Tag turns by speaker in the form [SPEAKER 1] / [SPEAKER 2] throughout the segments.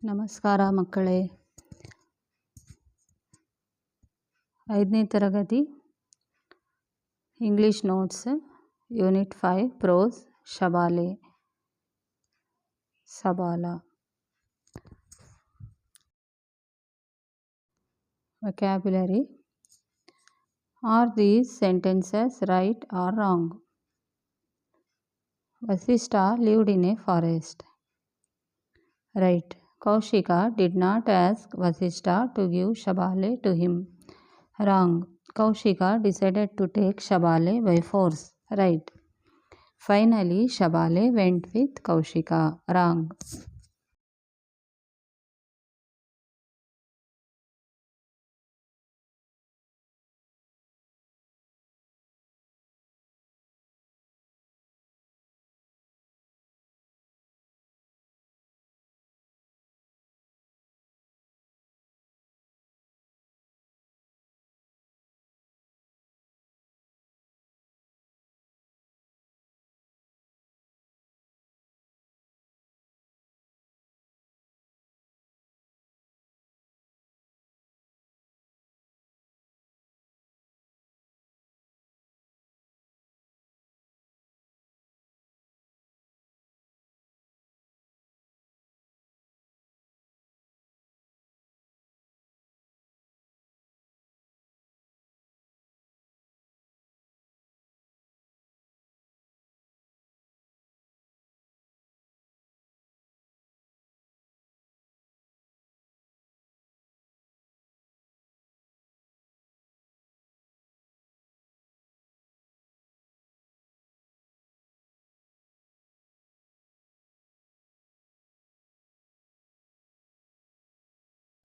[SPEAKER 1] ನಮಸ್ಕಾರ ಮಕ್ಕಳೇ. 5ನೇ ತರಗತಿ ಇಂಗ್ಲಿಷ್ ನೋಟ್ಸ್ ಯೂನಿಟ್ 5 ಪ್ರೋಸ್ ಶಬಾಲೆ ಸಬಾಲ. Vocabulary. Are these sentences right or wrong? Vasishta lived in a forest. Right. Kaushika did not ask Vasishta to give Shabale to him. Wrong. Kaushika decided to take Shabale by force. Right. Finally, Shabale went with Kaushika. Wrong.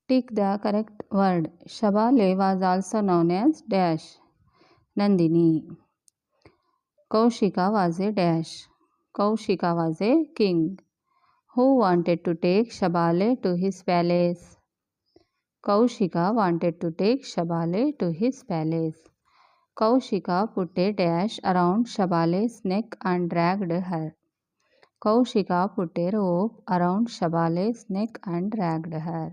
[SPEAKER 1] Tick the correct word. Shabale was also known as dash. Nandini. Kaushika was a dash. Kaushika was a king. Who wanted to take Shabale to his palace? Kaushika wanted to take Shabale to his palace. Kaushika put a dash around Shabale's neck and dragged her. Kaushika put a rope around Shabale's neck and dragged her.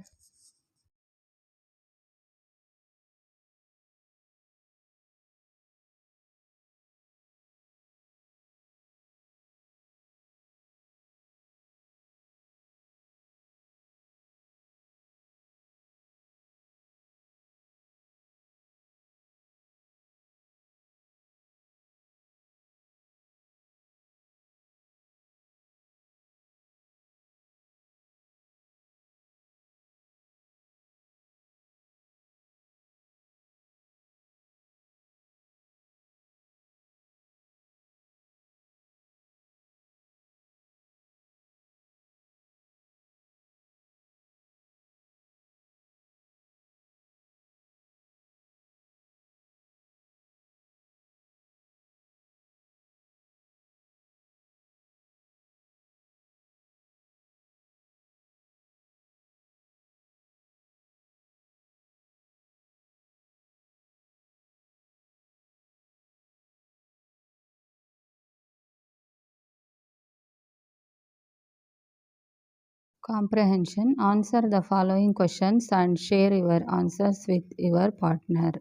[SPEAKER 1] Comprehension. Answer the following questions and share your answers with your partner.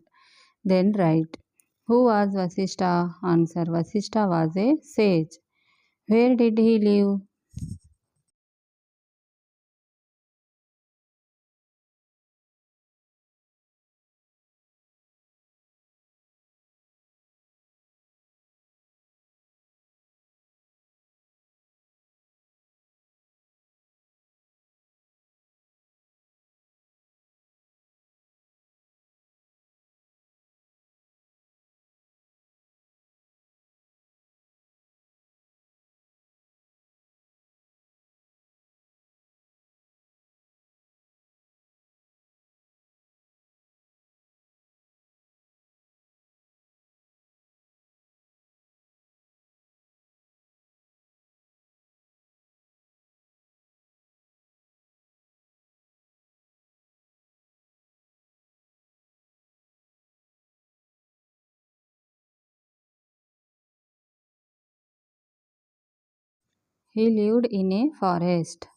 [SPEAKER 1] Then write. Who was Vasishta? Answer. Vasishta was a sage. Where did he live? He lived in a forest.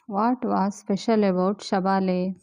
[SPEAKER 1] What was special about Shabale?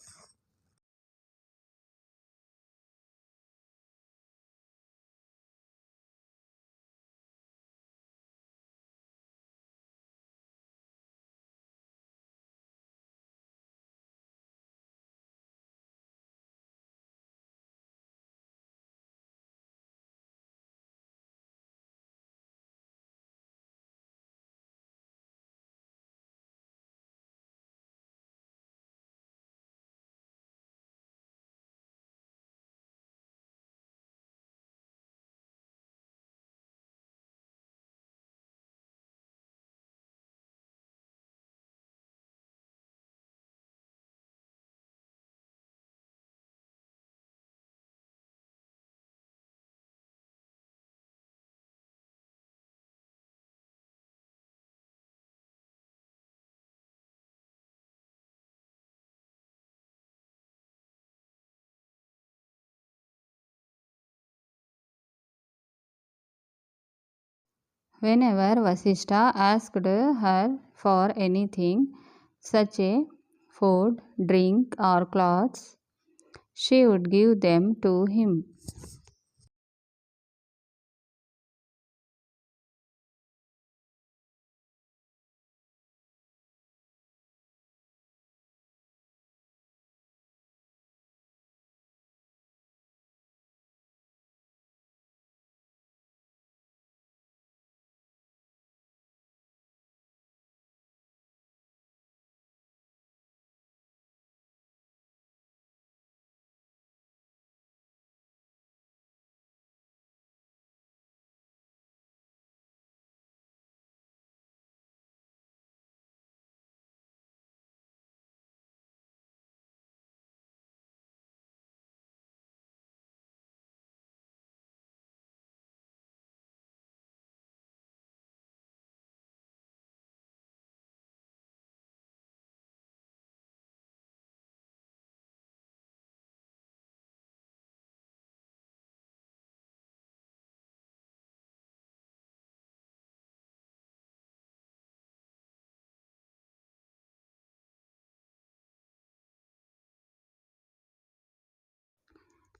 [SPEAKER 1] Whenever Vasishta asked her for anything, such as food, drink, or clothes, she would give them to him.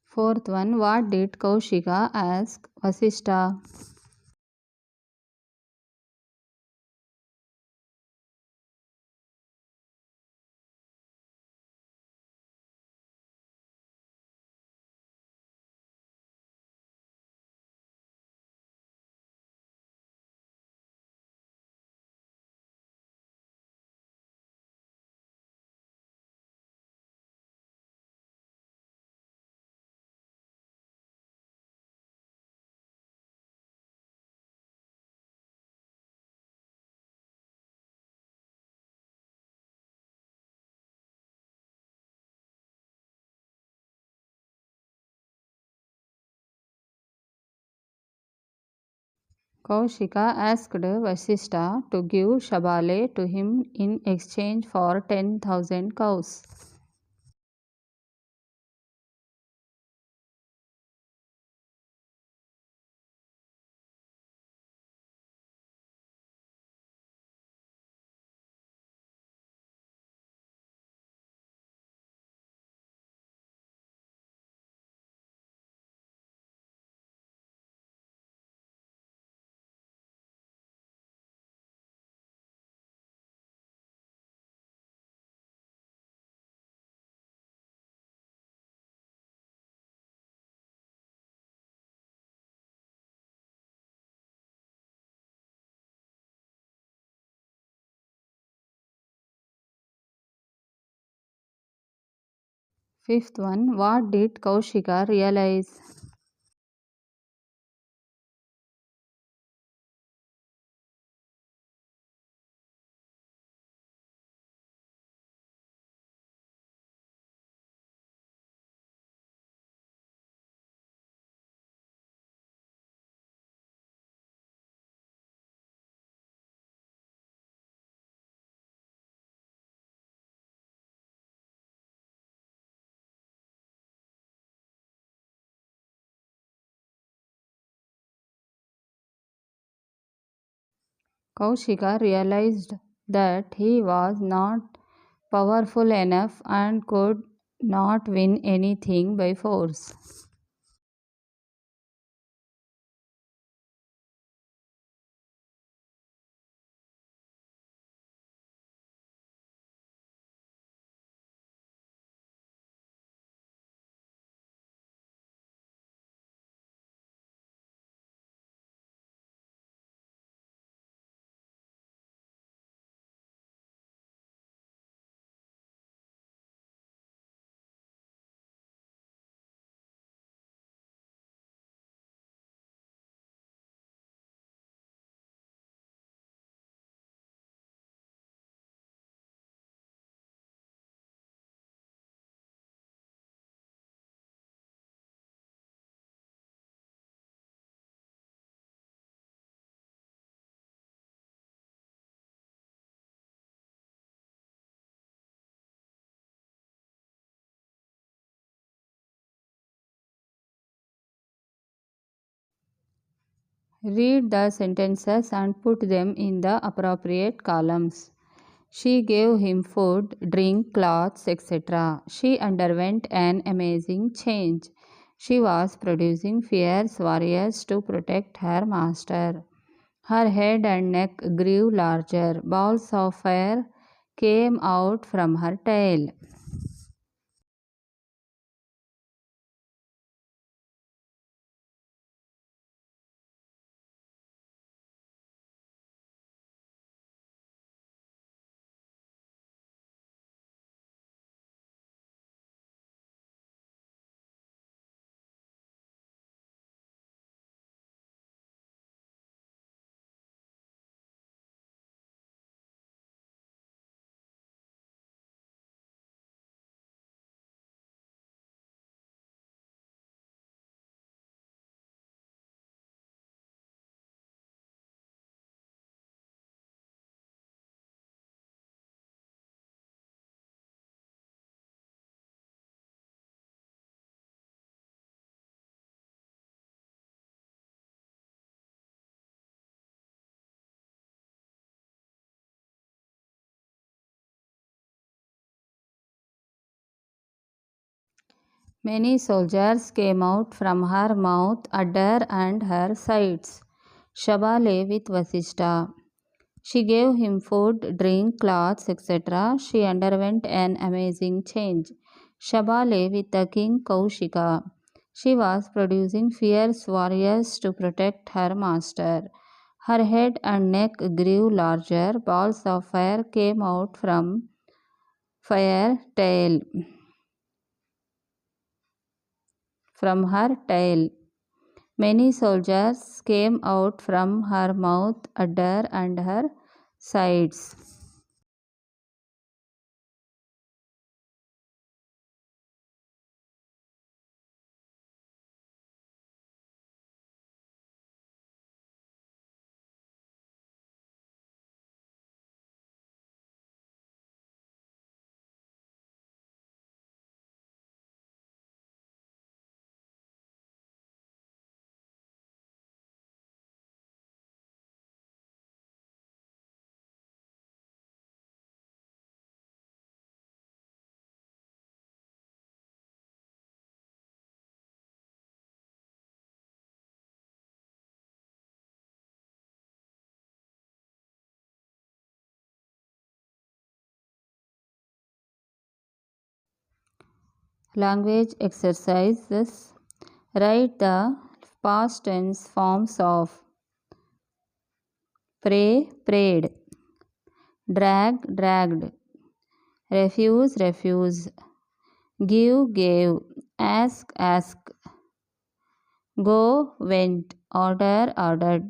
[SPEAKER 1] Fourth one, what did Kaushika ask Vasishta? Kaushika asked Vasishta to give Shabale to him in exchange for 10,000 cows. Fifth one, what did Kaushika realize? Kaushika realized that he was not powerful enough and could not win anything by force. Read the sentences and put them in the appropriate columns. She gave him food, drink, clothes, etc. She underwent an amazing change. She was producing fierce warriors to protect her master. Her head and neck grew larger. Balls of fire came out from her tail. Many soldiers came out from her mouth, udder, and her sides. Shabale with Vasishta. She gave him food, drink, clothes, etc. She underwent an amazing change. Shabale with the king Kaushika. She was producing fierce warriors to protect her master. Her head and neck grew larger. Balls of fire came out fire tail from her tail. Many soldiers came out from her mouth, udder, and her sides. Language exercises. Write the past tense forms of pray, prayed, drag, dragged, refuse, refuse, give, gave, ask, asked, go, went, order, ordered,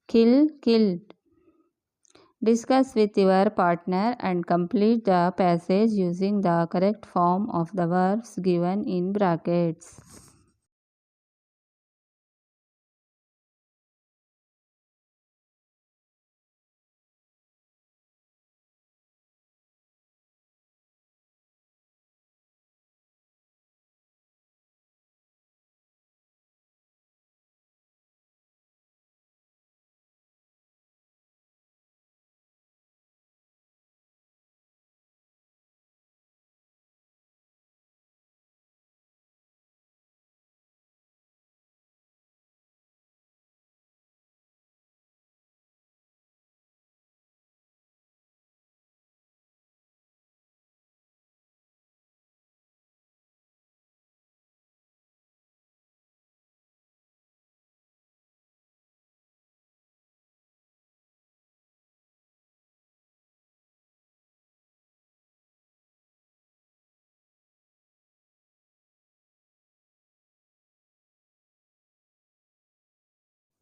[SPEAKER 1] kill, killed. Discuss with your partner and complete the passage using the correct form of the verbs given in brackets.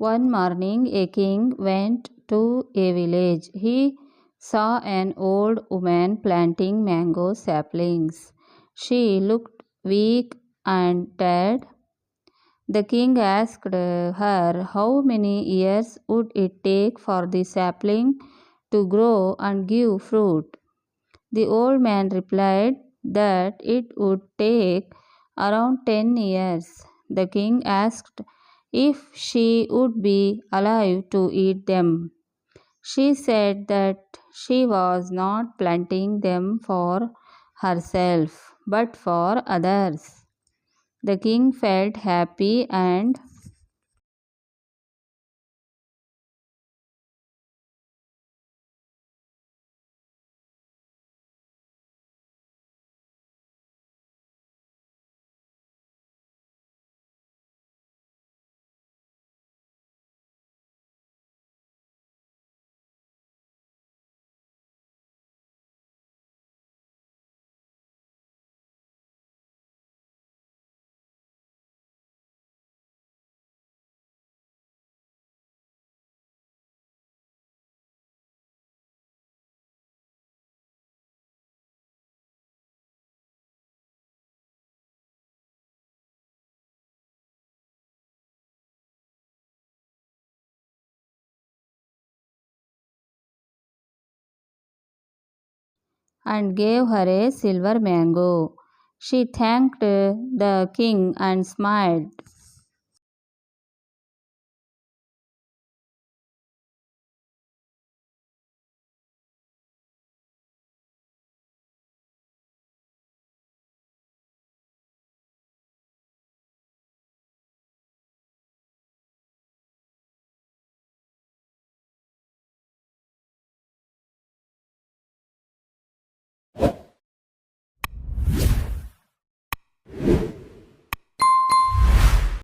[SPEAKER 1] One morning, a king went to a village. He saw an old woman planting mango saplings. She looked weak and tired. The king asked her how many years would it take for the sapling to grow and give fruit. The old man replied that it would take around 10 years. The king asked if she would be alive to eat them. She said that she was not planting them for herself but for others. The king felt happy gave her a silver mango. She thanked the king and smiled.